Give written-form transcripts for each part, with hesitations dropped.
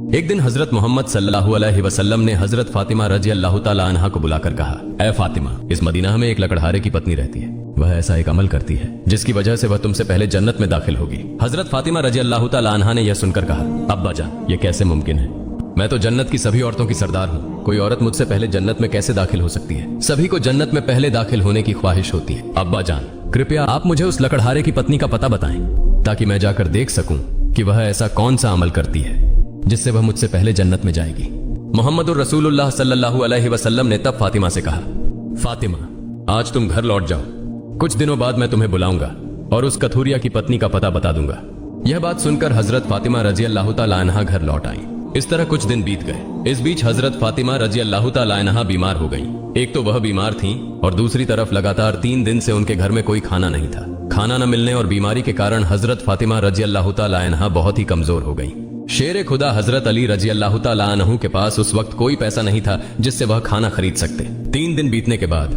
एक दिन हजरत मोहम्मद सल्लल्लाहु अलैहि वसल्लम ने हजरत फातिमा रजी अल्लाह तआला अन्हा को बुलाकर कहा, ऐ फातिमा, इस मदीना में एक लकड़हारे की पत्नी रहती है। वह ऐसा एक अमल करती है जिसकी वजह से वह तुमसे पहले जन्नत में दाखिल होगी। हजरत फातिमा रजी अल्लाह तआला अन्हा ने यह सुनकर कहा, अब्बा जान, ये कैसे मुमकिन है? मैं तो जन्नत की सभी औरतों की सरदार हूँ। कोई औरत मुझसे पहले जन्नत में कैसे दाखिल हो सकती है? सभी को जन्नत में पहले दाखिल होने की ख्वाहिश होती है। अब्बा जान, कृपया आप मुझे उस लकड़हारे की पत्नी का पता बताएं ताकि मैं जाकर देख सकूं कि वह ऐसा कौन सा अमल करती है जिससे वह मुझसे पहले जन्नत में जाएगी। मोहम्मदुर रसूलुल्लाह सल्लल्लाहु अलैहि वसल्लम ने तब फातिमा से कहा, फातिमा, आज तुम घर लौट जाओ। कुछ दिनों बाद मैं तुम्हें बुलाऊंगा और उस कथूरिया की पत्नी का पता बता दूंगा। यह बात सुनकर हजरत फातिमा रजी अल्लाह तआला अन्हा घर लौट आई। इस तरह कुछ दिन बीत गए। इस बीच हजरत फातिमा रजी अल्लाह तआला अन्हा बीमार हो गईं। एक तो वह बीमार थीं और दूसरी तरफ लगातार 3 दिन से उनके घर में कोई खाना नहीं था। खाना न मिलने और बीमारी के कारण हजरत फातिमा रजी अल्लाह तआला अन्हा बहुत ही कमजोर हो गईं। शेर खुदा हजरत अली रजी अल्लाह तआला अन्हु के पास उस वक्त कोई पैसा नहीं था जिससे वह खाना खरीद सकते। 3 दिन बीतने के बाद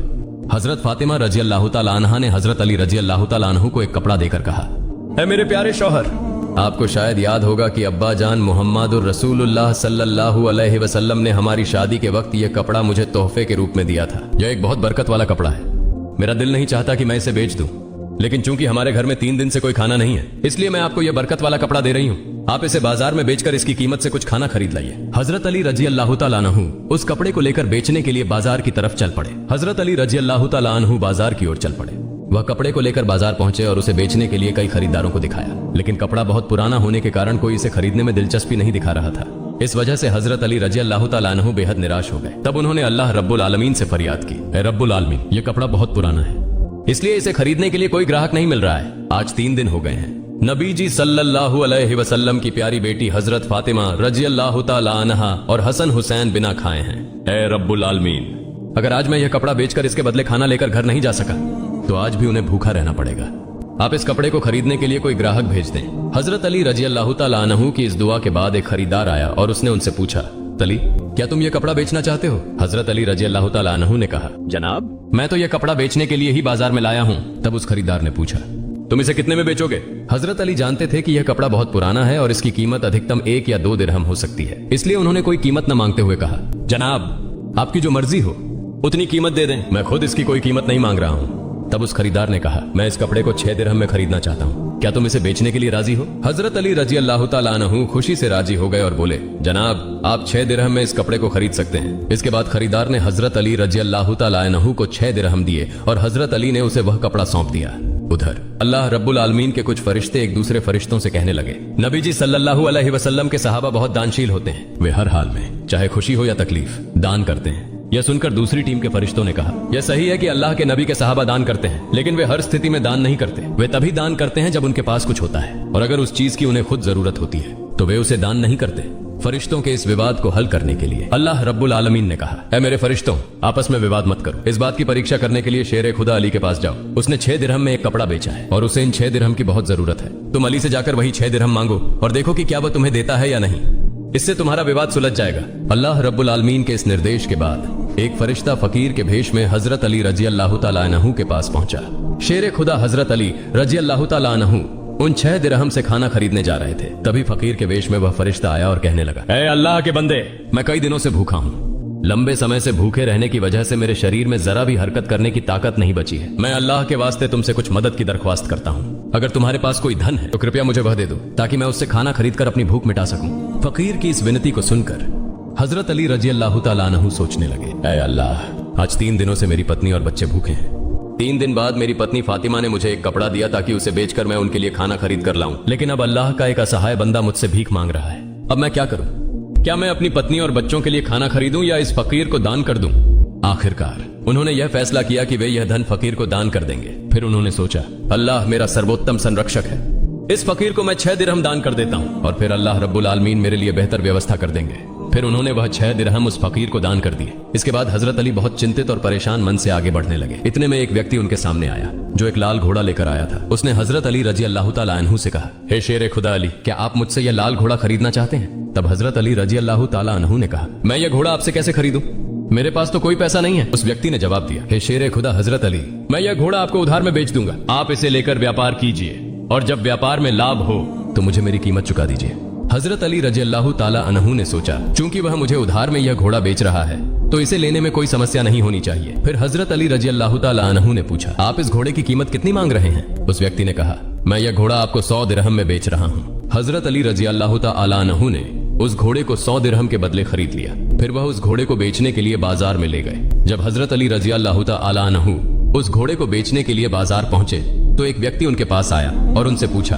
हजरत फातिमा रजी अल्लाह तआला अन्हा ने हजरत अली रजी अल्लाह तआला अन्हु को एक कपड़ा देकर कहा, ऐ मेरे प्यारे शौहर, आपको शायद याद होगा कि अब्बा जान मोहम्मदुर रसूलुल्लाह सल्लल्लाहु अलैहि वसल्लम ने हमारी शादी के वक्त यह कपड़ा मुझे तोहफे के रूप में दिया था। यह एक बहुत बरकत वाला कपड़ा है। मेरा दिल नहीं चाहता कि मैं इसे बेच दूं, लेकिन चूंकि हमारे घर में 3 दिन से कोई खाना नहीं है, इसलिए मैं आपको यह बरकत वाला कपड़ा दे रही हूँ। आप इसे बाजार में बेचकर इसकी कीमत से कुछ खाना खरीद लाइए। हजरत अली रजी अल्लाह तआला अन्हु उस कपड़े को लेकर बेचने के लिए बाजार की तरफ चल पड़े। हजरत अली रजी अल्लाह तआला अन्हु बाजार की ओर चल पड़े। वह कपड़े को लेकर बाजार पहुंचे और उसे बेचने के लिए कई खरीदारों को दिखाया, लेकिन कपड़ा बहुत पुराना होने के कारण कोई इसे खरीदने में दिलचस्पी नहीं दिखा रहा था। इस वजह से हजरत अली रजी अल्लाह तआला अन्हु बेहद निराश हो गए। तब उन्होंने अल्लाह रब्बुल आलमीन से फरियाद की, ऐ रब्बुल आलमीन, यह कपड़ा बहुत पुराना है, इसलिए इसे खरीदने के लिए कोई ग्राहक नहीं मिल रहा है। आज 3 दिन हो गए हैं। नबी जी सल्लल्लाहु अलैहि वसल्लम की प्यारी बेटी हजरत फातिमा रजी अल्लाह तआला अन्हा और हसन हुसैन बिना खाए हैं। ऐ रब्बुल आलमीन, अगर आज मैं यह कपड़ा बेचकर इसके बदले खाना लेकर घर नहीं जा सका तो आज भी उन्हें भूखा रहना पड़ेगा। आप इस कपड़े को खरीदने के लिए कोई ग्राहक भेज दें। हजरत अली रजी अल्लाह तआला अन्हु की इस दुआ के बाद एक खरीदार आया और उसने उनसे पूछा, अली, क्या तुम यह कपड़ा बेचना चाहते हो? हजरत अली रजी अल्लाह तआला अन्हु ने कहा, जनाब, मैं तो यह कपड़ा बेचने के लिए ही बाजार में लाया हूँ। तब उस खरीदार ने पूछा, तुम इसे कितने में बेचोगे? हजरत अली जानते थे कि यह कपड़ा बहुत पुराना है और इसकी कीमत अधिकतम 1 या 2 दिरहम हो सकती है, इसलिए उन्होंने कोई कीमत न मांगते हुए कहा, जनाब, आपकी जो मर्जी हो उतनी कीमत दे दें, मैं खुद इसकी कोई कीमत नहीं मांग रहा हूँ। तब उस खरीदार ने कहा, मैं इस कपड़े को 6 दिरहम में खरीदना चाहता हूँ, क्या तुम इसे बेचने के लिए राजी हो? हजरत अली रजी अल्लाह तआला अन्हु खुशी से राजी हो गए और बोले, जनाब, आप 6 दिरहम में इस कपड़े को खरीद सकते हैं। इसके बाद खरीदार ने हजरत अली रजी अल्लाह तआला अन्हु को 6 दिरहम दिए और हजरत अली ने उसे वह कपड़ा सौंप दिया। उधर अल्लाह रब्बुल आलमीन के कुछ फरिश्ते एक दूसरे फरिश्तों से कहने लगे, नबी जी सल्लल्लाहु अलैहि वसल्लम के सहाबा बहुत दानशील होते हैं। वे हर हाल में, चाहे खुशी हो या तकलीफ, दान करते हैं। यह सुनकर दूसरी टीम के फरिश्तों ने कहा, यह सही है कि अल्लाह के नबी के सहाबा दान करते हैं, लेकिन वे हर स्थिति में दान नहीं करते। वे तभी दान करते हैं जब उनके पास कुछ होता है, और अगर उस चीज की उन्हें खुद जरूरत होती है तो वे उसे दान नहीं करते। फरिश्तों के इस विवाद को हल करने के लिए अल्लाह रब्बुल आलमीन ने कहा, ऐ मेरे फरिश्तों, आपस में विवाद मत करो। इस बात की परीक्षा करने के लिए शेर खुदा अली के पास जाओ। उसने 6 दिरहम में एक कपड़ा बेचा है और उसे इन 6 दिरहम की बहुत जरूरत है। तुम अली से जाकर वही 6 दिरहम मांगो और देखो कि क्या वह तुम्हें देता है या नहीं। इससे तुम्हारा विवाद सुलझ जाएगा। अल्लाह रब्बुल आलमीन के इस निर्देश के बाद एक फरिश्ता फकीर के भेष में हजरत अली रजी अल्लाह तआला अन्हु के पास पहुंचा। शेर खुदा हजरत अली रजी अल्लाह तआला अन्हु उन 6 दिरहम से खाना खरीदने जा रहे थे। तभी फकीर के वेश में वह फरिश्ता आया और कहने लगा, ऐ अल्लाह के बंदे, मैं कई दिनों से भूखा हूँ। लंबे समय से भूखे रहने की वजह से मेरे शरीर में जरा भी हरकत करने की ताकत नहीं बची है। मैं अल्लाह के वास्ते तुमसे कुछ मदद की दरख्वास्त करता हूँ। अगर तुम्हारे पास कोई धन है तो कृपया मुझे वह दे दो ताकि मैं उससे खाना खरीद कर अपनी भूख मिटा सकूं। फकीर की इस विनती को सुनकर हजरत अली रजी अल्लाह तआला अन्हु सोचने लगे, ऐ अल्लाह, आज 3 दिनों से मेरी पत्नी और बच्चे भूखे हैं। 3 दिन बाद मेरी पत्नी फातिमा ने मुझे एक कपड़ा दिया ताकि उसे बेचकर मैं उनके लिए खाना खरीद कर लाऊं, लेकिन अब अल्लाह का एक असहाय बंदा मुझसे भीख मांग रहा है। अब मैं क्या करूं? क्या मैं अपनी पत्नी और बच्चों के लिए खाना खरीदूं या इस फकीर को दान कर दूं? आखिरकार उन्होंने यह फैसला किया कि वे यह धन फकीर को दान कर देंगे। फिर उन्होंने सोचा, अल्लाह मेरा सर्वोत्तम संरक्षक है, इस फकीर को मैं 6 दिरहम दान कर देता हूं और फिर अल्लाह रब्बुल आलमीन मेरे लिए बेहतर व्यवस्था कर देंगे। फिर उन्होंने वह 6 दिरहम उस फकीर को दान कर दिए। इसके बाद हजरत अली बहुत चिंतित और परेशान मन से आगे बढ़ने लगे। इतने में एक व्यक्ति उनके सामने आया जो एक लाल घोड़ा लेकर आया था। उसने हजरत अली रजी अल्लाह तआला अन्हु से कहा, हे शेर खुदा अली, क्या आप मुझसे यह लाल घोड़ा खरीदना चाहते हैं? तब हजरत अली रजी अल्लाह तआला अन्हु ने कहा, मैं यह घोड़ा आपसे कैसे खरीदूं? मेरे पास तो कोई पैसा नहीं है। उस व्यक्ति ने जवाब दिया, हे शेर खुदा हजरत अली, मैं यह घोड़ा आपको उधार में बेच दूंगा। आप इसे लेकर व्यापार कीजिए और जब व्यापार में लाभ हो तो मुझे मेरी कीमत चुका दीजिए। हजरत अली रजी अल्लाह ताला अन्हु ने सोचा, चूंकि वह मुझे उधार में यह घोड़ा बेच रहा है तो इसे लेने में कोई समस्या नहीं होनी चाहिए। फिर हजरत अली रजी अल्लाह ताला अन्हु ने पूछा, आप इस घोड़े की कीमत कितनी मांग रहे हैं? उस व्यक्ति ने कहा, मैं यह घोड़ा आपको 100 दिरहम में बेच रहा हूँ। हजरत अली रजी अल्लाह ताला अन्हु ने उस घोड़े को 100 दिरहम के बदले खरीद लिया। फिर वह उस घोड़े को बेचने के लिए बाजार में ले गए। जब हजरत अली रजी अल्लाह ताला अन्हु उस घोड़े को बेचने के लिए बाजार पहुंचे तो एक व्यक्ति उनके पास आया और उनसे पूछा,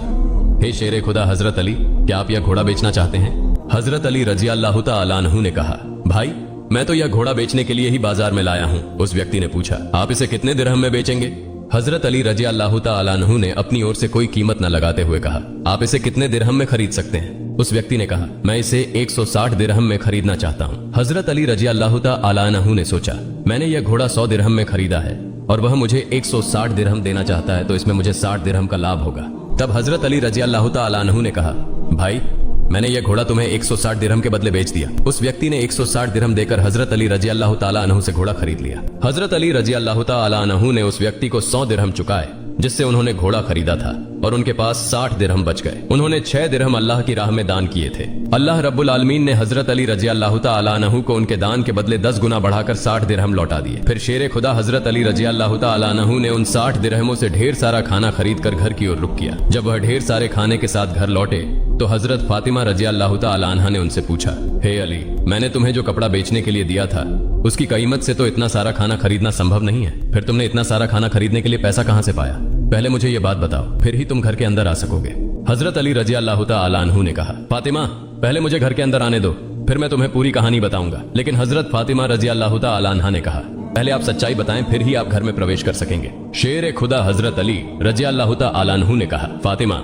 हे शेरे खुदा हजरत अली, क्या आप यह घोड़ा बेचना चाहते हैं? हजरत अली रजी अल्लाह ताला अन्हु ने कहा, भाई मैं तो यह घोड़ा बेचने के लिए ही बाजार में लाया हूँ। उस व्यक्ति ने पूछा, आप इसे कितने दिरहम में बेचेंगे? हजरत अली रजी अल्लाह ताला अन्हु ने अपनी ओर से कोई कीमत न लगाते हुए कहा, आप इसे कितने दिरहम में खरीद सकते हैं? उस व्यक्ति ने कहा, मैं इसे 160 दिरहम में खरीदना चाहता हूँ। हजरत अली रजी अल्लाह ताला अन्हु ने सोचा, मैंने यह घोड़ा 100 दिरहम में खरीदा है और वह मुझे 160 दिरहम देना चाहता है, तो इसमें मुझे 60 दिरहम का लाभ होगा। तब हजरत अली रजी अल्लाह ताला अन्हु ने कहा, भाई मैंने यह घोड़ा तुम्हें 160 दिरहम के बदले बेच दिया। उस व्यक्ति ने 160 दिरहम देकर हजरत अली रजी अल्लाह ताला अन्हु से घोड़ा खरीद लिया। हजरत अली रजी अल्लाह ताला अन्हु ने उस व्यक्ति को 100 दिरहम चुकाए जिससे उन्होंने घोड़ा खरीदा था और उनके पास 60 दिरहम बच गए। उन्होंने 6 दिरहम अल्लाह की राह में दान किए थे। अल्लाह रब्बुल आलमीन ने हजरत अली रजी अल्लाह ताला अन्हु को उनके दान के बदले 10 गुना बढ़ाकर 60 दिरहम लौटा दिए। फिर शेर खुदा हजरत अली रजी अल्लाह ताला अन्हु ने उन 60 दिरहमों से ढेर सारा खाना खरीद कर घर की ओर रुख किया। जब वह ढेर सारे खाने के साथ घर लौटे तो हजरत फातिमा रजी अल्लाह ताला अन्हा ने उनसे पूछा, हे अली, मैंने तुम्हें जो कपड़ा बेचने के लिए दिया था उसकी कीमत से तो इतना सारा खाना खरीदना संभव नहीं है। फिर तुमने इतना सारा खाना खरीदने के लिए पैसा कहां से पाया? पहले मुझे ये बात बताओ, फिर ही तुम घर के अंदर आ सकोगे। हजरत अली रजी अल्लाह ताला अन्हु ने कहा, फातिमा पहले मुझे घर के अंदर आने दो, फिर मैं तुम्हें पूरी कहानी बताऊंगा। लेकिन हजरत फातिमा रजी अल्लाह ताला अन्हा ने कहा, पहले आप सच्चाई बताएं, फिर ही आप घर में प्रवेश कर सकेंगे। शेर खुदा हजरत अली रजी अल्लाह ताला अन्हु ने कहा, फातिमा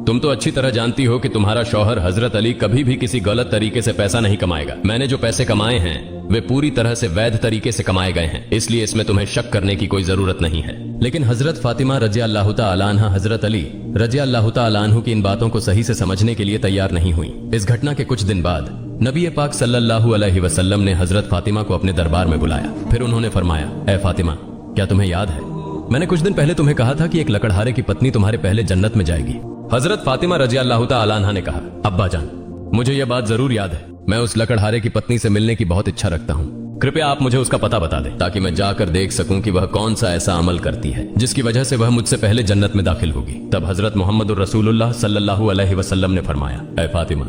तुम तो अच्छी तरह जानती हो कि तुम्हारा शौहर हजरत अली कभी भी किसी गलत तरीके से पैसा नहीं कमाएगा। मैंने जो पैसे कमाए हैं वे पूरी तरह से वैध तरीके से कमाए गए हैं, इसलिए इसमें तुम्हें शक करने की कोई जरूरत नहीं है। लेकिन हजरत फातिमा रजी अल्लाह ताला अन्हा हजरत अली रजी अल्लाह ताला अन्हु की इन बातों को सही से समझने के लिए तैयार नहीं हुई। इस घटना के कुछ दिन बाद नबी पाक सल्लल्लाहु अलैहि वसल्लम ने हजरत फातिमा को अपने दरबार में बुलाया। फिर उन्होंने फरमाया, ए फातिमा, क्या तुम्हें याद है मैंने कुछ दिन पहले तुम्हें कहा था कि एक लकड़हारे की पत्नी तुम्हारे पहले जन्नत में जाएगी? हजरत फातिमा रजी अल्लाह ताला अन्हा ने कहा, अब्बा जान, मुझे यह बात जरूर याद है। मैं उस लकड़हारे की पत्नी से मिलने की बहुत इच्छा रखता हूँ। कृपया आप मुझे उसका पता बता दें ताकि मैं जाकर देख सकूं कि वह कौन सा ऐसा अमल करती है जिसकी वजह से वह मुझसे पहले जन्नत में दाखिल होगी। तब हजरत मोहम्मद रसूलुल्लाह सल्लल्लाहु अलैहि वसल्लम ने फरमाया, ऐ फातिमा,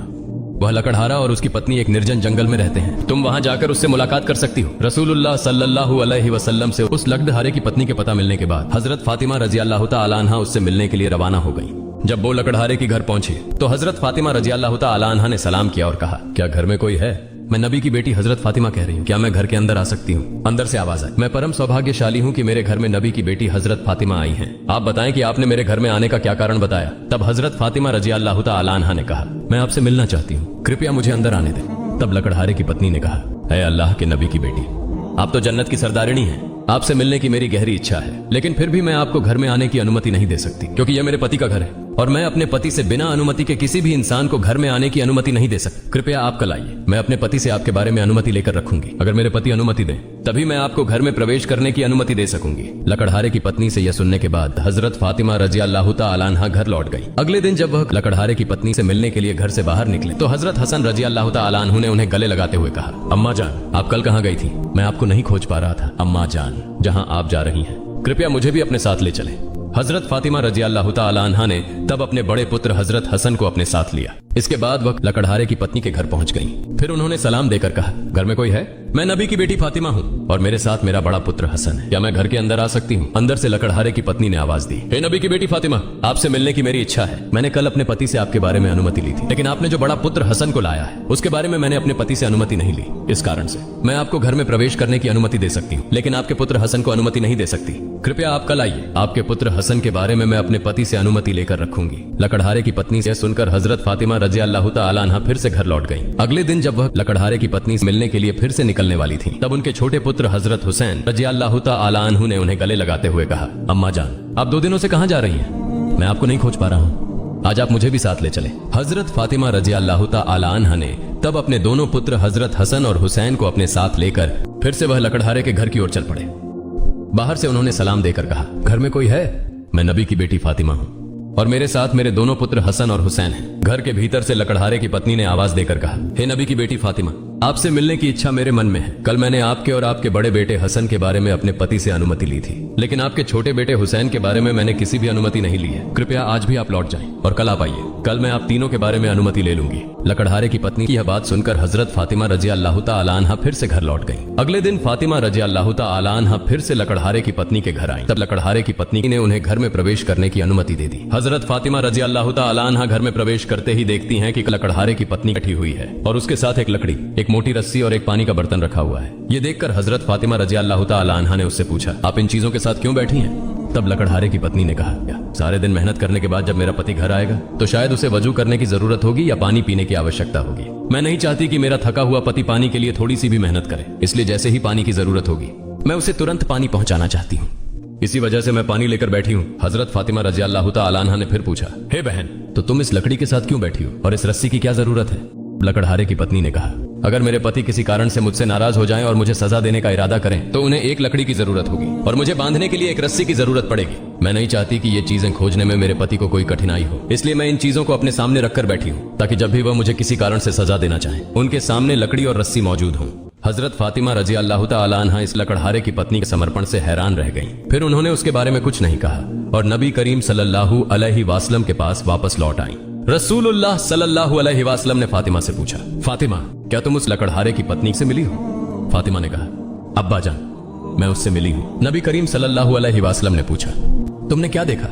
वह लकड़हारा और उसकी पत्नी एक निर्जन जंगल में रहते हैं, तुम वहां जाकर उससे मुलाकात कर सकती हो। रसूलुल्लाह सल्लल्लाहु अलैहि वसल्लम से उस लकड़हारे की पत्नी के पता मिलने के बाद हजरत फातिमा रजी अल्लाह ताला अन्हा उससे मिलने के लिए रवाना हो गई। जब वो लकड़हारे की घर पहुंची तो हजरत फातिमा रजी अल्लाह ताला अन्हा ने सलाम किया और कहा, क्या घर में कोई है? मैं नबी की बेटी हजरत फातिमा कह रही हूँ, क्या मैं घर के अंदर आ सकती हूँ? अंदर से आवाज आई, मैं परम सौभाग्यशाली हूँ कि मेरे घर में नबी की बेटी हजरत फातिमा आई हैं। आप बताएं कि आपने मेरे घर में आने का क्या कारण बताया? तब हजरत फातिमा रजी अल्लाह ताला अन्हा ने कहा, मैं आपसे मिलना चाहती हूँ, कृपया मुझे अंदर आने दें। तब लकड़हारे की पत्नी ने कहा, ऐ अल्लाह के नबी की बेटी, आप तो जन्नत की सरदारिणी हैं, आपसे मिलने की मेरी गहरी इच्छा है, लेकिन फिर भी मैं आपको घर में आने की अनुमति नहीं दे सकती क्योंकि यह मेरे पति का घर है और मैं अपने पति से बिना अनुमति के किसी भी इंसान को घर में आने की अनुमति नहीं दे सकती। कृपया आप कल आइए, मैं अपने पति से आपके बारे में अनुमति लेकर रखूंगी। अगर मेरे पति अनुमति दें तभी मैं आपको घर में प्रवेश करने की अनुमति दे सकूंगी। लकड़हारे की पत्नी से यह सुनने के बाद हजरत फातिमा रजी अल्लाह ताला अन्हा घर लौट गई। अगले दिन जब वह लकड़हारे की पत्नी से मिलने के लिए घर से बाहर निकले तो हजरत हसन रजी अल्लाह ताला अन्हु ने उन्हें गले लगाते हुए कहा, अम्मा जान, आप कल कहाँ गई थी? मैं आपको नहीं खोज पा रहा था। अम्मा जान, जहाँ आप जा रही हैं कृपया मुझे भी अपने साथ ले चलें। हजरत फातिमा रजी अल्लाह ताला अन्हा ने तब अपने बड़े पुत्र हजरत हसन को अपने साथ लिया। इसके बाद वह लकड़हारे की पत्नी के घर पहुंच गईं। फिर उन्होंने सलाम देकर कहा, घर में कोई है? मैं नबी की बेटी फातिमा हूँ और मेरे साथ मेरा बड़ा पुत्र हसन है, क्या मैं घर के अंदर आ सकती हूँ? अंदर से लकड़हारे की पत्नी ने आवाज दी, हे नबी की बेटी फातिमा, आपसे मिलने की मेरी इच्छा है। मैंने कल अपने पति से आपके बारे में अनुमति ली थी, लेकिन आपने जो बड़ा पुत्र हसन को लाया है उसके बारे में मैंने अपने पति से अनुमति नहीं ली। इस कारण से मैं आपको घर में प्रवेश करने की अनुमति दे सकती हूँ, लेकिन आपके पुत्र हसन को अनुमति नहीं दे सकती। कृपया आप कल आइए, आपके पुत्र हसन के बारे में मैं अपने पति से अनुमति लेकर रखूंगी। लकड़हारे की पत्नी से सुनकर हजरत फातिमा रजी अल्लाह ताला अन्हा फिर से घर लौट गई। अगले दिन जब वह लकड़हारे की पत्नी से मिलने के लिए फिर से निकलने वाली थी तब उनके छोटे पुत्र हजरत हुसैन रजी अल्लाह ताला अन्हु ने उन्हें गले लगाते हुए कहा, अम्मा जान, आप 2 दिनों से कहाँ जा रही हैं? मैं आपको नहीं खोज पा रहा हूँ, आज आप मुझे भी साथ ले चले। हजरत फातिमा रजी अल्लाह ताला अन्हा ने तब अपने दोनों पुत्र हजरत हसन और हुसैन को अपने साथ लेकर फिर से वह लकड़हारे के घर की ओर चल पड़े। बाहर से उन्होंने सलाम देकर कहा, घर में कोई है? मैं नबी की बेटी फातिमा हूँ और मेरे साथ मेरे दोनों पुत्र हसन और हुसैन हैं। घर के भीतर से लकड़हारे की पत्नी ने आवाज देकर कहा, हे नबी की बेटी फातिमा, आपसे मिलने की इच्छा मेरे मन में है। कल मैंने आपके और आपके बड़े बेटे हसन के बारे में अपने पति से अनुमति ली थी, लेकिन आपके छोटे बेटे हुसैन के बारे में मैंने किसी भी अनुमति नहीं ली है। कृपया आज भी आप लौट जाएं और कल आप आइए। कल मैं आप तीनों के बारे में अनुमति ले लूंगी। लकड़हारे की पत्नी की यह बात सुनकर हजरत फातिमा रजी अल्लाह तआला अन्हा फिर से घर लौट गईं। अगले दिन फातिमा रजी अल्लाह तआला अन्हा फिर से लकड़हारे की पत्नी के घर आईं। तब लकड़हारे की पत्नी ने उन्हें घर में प्रवेश करने की अनुमति दे दी। हजरत फातिमा रजी अल्लाह तआला अन्हा घर में प्रवेश करते ही देखती हैं कि लकड़हारे की पत्नी बैठी हुई है और उसके साथ एक लकड़ी, एक मोटी रस्सी और एक पानी का बर्तन रखा हुआ है। ये देखकर हजरत फातिमा रजी अल्लाह तआला अन्हा ने उससे पूछा, आप इन चीजों के साथ क्यों बैठी हैं? तब लकड़हारे की पत्नी ने कहा, सारे दिन मेहनत करने के बाद जब मेरा पति घर आएगा तो शायद उसे वजू करने की जरूरत होगी या पानी पीने की आवश्यकता होगी। मैं नहीं चाहती कि मेरा थका हुआ पति पानी के लिए थोड़ी सी भी मेहनत करे, इसलिए जैसे ही पानी की जरूरत होगी मैं उसे तुरंत पानी पहुंचाना चाहती हूँ। इसी वजह से मैं पानी लेकर बैठी हूँ। हजरत फातिमा रजी अल्लाह तआला अन्हा ने फिर पूछा, हे बहन, तो तुम इस लकड़ी के साथ क्यों बैठी हो और इस रस्सी की क्या जरूरत है? लकड़हारे की पत्नी ने कहा, अगर मेरे पति किसी कारण से मुझसे नाराज हो जाएं और मुझे सजा देने का इरादा करें तो उन्हें एक लकड़ी की जरूरत होगी और मुझे बांधने के लिए एक रस्सी की जरूरत पड़ेगी। मैं नहीं चाहती कि ये चीजें खोजने में मेरे पति को कोई कठिनाई हो, इसलिए मैं इन चीजों को अपने सामने रखकर बैठी हूँ ताकि जब भी वह मुझे किसी कारण से सजा देना चाहे उनके सामने लकड़ी और रस्सी मौजूद हो। हजरत फातिमा रजी अल्लाह तआला अन्हा इस लकड़हारे की पत्नी के समर्पण से हैरान रह गईं। फिर उन्होंने उसके बारे में कुछ नहीं कहा और नबी करीम सल्लल्लाहु अलैहि वसल्लम के पास वापस लौट आईं। रसूलुल्लाह सल्लल्लाहु अलैहि वसल्लम ने फातिमा से पूछा, फातिमा, क्या तुम उस लकड़हारे की पत्नी से मिली हो? फातिमा ने कहा, अब्बा जान, मैं उससे मिली हूँ। नबी करीम सल्लल्लाहु अलैहि वसल्लम ने पूछा, तुमने क्या देखा?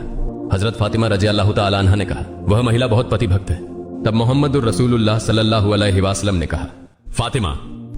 हजरत फातिमा रजी अल्लाह तआला अन्हा ने कहा, वह महिला बहुत पतिभक्त है। तब मोहम्मदुर रसूलुल्लाह सल्लल्लाहु अलैहि वसल्लम ने कहा, फातिमा,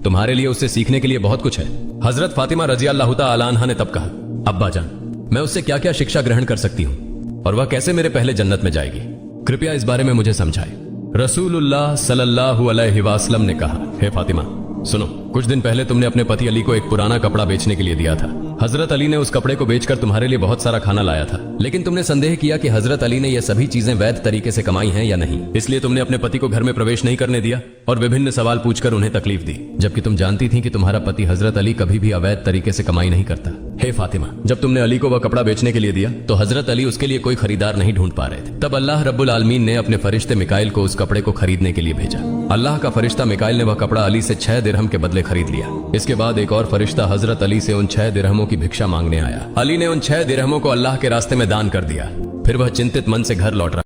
तुम्हारे लिए उससे सीखने के लिए बहुत कुछ है। हजरत फातिमा रजी अल्लाह तआला अन्हा ने तब कहा, अब्बा जान, मैं उससे क्या क्या शिक्षा ग्रहण कर सकती हूँ और वह कैसे मेरे पहले जन्नत में जाएगी? कृपया इस बारे में मुझे समझाएं। रसूलुल्लाह सल्लल्लाहु अलैहि वसल्लम ने कहा, हे फातिमा, सुनो, कुछ दिन पहले तुमने अपने पति अली को एक पुराना कपड़ा बेचने के लिए दिया था। हजरत अली ने उस कपड़े को बेचकर तुम्हारे लिए बहुत सारा खाना लाया था, लेकिन तुमने संदेह किया कि हजरत अली ने यह सभी चीजें वैध तरीके से कमाई हैं या नहीं, इसलिए तुमने अपने पति को घर में प्रवेश नहीं करने दिया और विभिन्न सवाल पूछकर उन्हें तकलीफ दी, जबकि तुम जानती थी कि तुम्हारा पति हजरत अली कभी भी अवैध तरीके से कमाई नहीं करता। हे फातिमा, जब तुमने अली को वह कपड़ा बेचने के लिए दिया तो हजरत अली उसके लिए कोई खरीदार नहीं ढूंढ पा रहे थे। तब अल्लाह रब्बुल आलमीन ने अपने फरिश्ते मिकाइल को उस कपड़े को खरीदने के लिए भेजा। अल्लाह का फरिश्ता मिकाइल ने वह कपड़ा अली से 6 दिरहम के बदले खरीद लिया। इसके बाद एक और फरिश्ता हजरत अली से उन 6 दिरहमों की भिक्षा मांगने आया। अली ने उन 6 दिरहमों को अल्लाह के रास्ते में दान कर दिया। फिर वह चिंतित मन से घर लौट रहा।